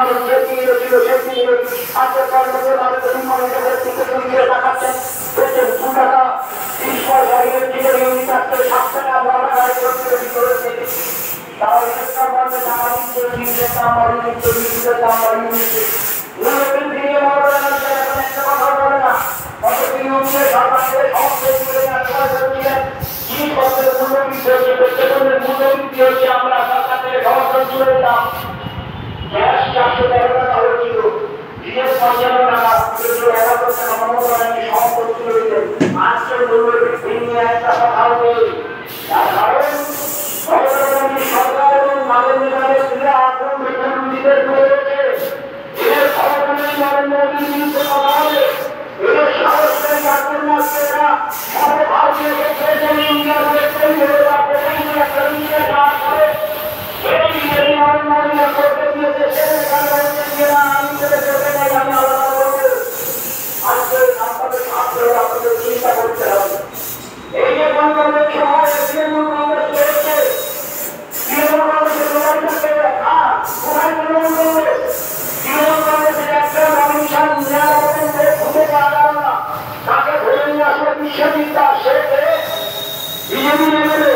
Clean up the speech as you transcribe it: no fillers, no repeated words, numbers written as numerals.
মানুষ যেদিকে ছিল সেদিকে আজকে কর্মদের মানুষের মানুষের দিকে দিয়ে দেখাচ্ছেন দেখছেন 2 টাকা 30 পয়সা এর দিকে ইউনিট আসছে 7 টাকা 9 টাকা করেছে তারা ইলেকট্রন বলতে টাকা দিচ্ছে ইউনিটের দাম বাড়িয়ে দিচ্ছে ইউনিটের দাম বাড়িয়ে দিচ্ছে মূল্যবৃদ্ধি দিয়ে বড় এখন একটা কথা বলে না কত ইউনিটের সরকার থেকে সমস্ত করে না সবাই বলছিলেন জিনিসপত্রের মূল্যবৃদ্ধি হচ্ছে পেট্রোলের মূল্যবৃদ্ধি হচ্ছে আমরা সরকার থেকে সমস্ত তুলে দিলাম গ্যাস 413 টাকা হয়েছিল ডিজেল 55 টাকা পেট্রোল 71 টাকা মমতা ব্যানার্জি সমস্ত তুলে দিলেন আজকের মূল্যবৃদ্ধি নিয়ে একটা কথা হবে তার কারণ সরকার এবং নরেন্দ্র মোদী এখন বিদ্যুৎদের রয়েছে এর সরকারি নরেন্দ্র মোদীর বিরুদ্ধে কথা হবে এর সাহসের কার্যক্রম এরা সবে ভারতীয় ক্ষেত্রে ইন্ডিয়ার ক্ষেত্রেই হয়ে যাবে একটা নিয়ে কাজ করে এই নরেন্দ্র মোদী করতে দিয়েছে সেখানে হচ্ছে যে না আমি করে করতে চাই আমি আলাদা করবো আজকে আপনাদের ভাবতে হবে আপনাদের চিন্তা করতে হবে এই যে কংগ্রেসের সময় তৃণমূল কংগ্রেস রয়েছে তৃণমূল কংগ্রেসের লড়াই করতে কোথায় তৃণমূল কংগ্রেস তৃণমূল কংগ্রেসের একটা কমিশন নিরাপত্তা খুঁজে পাওয়া গেল না তাকে ধরে নিয়ে আসলে বিশ্ববিদ্যালয় সে বিজেপি নেমে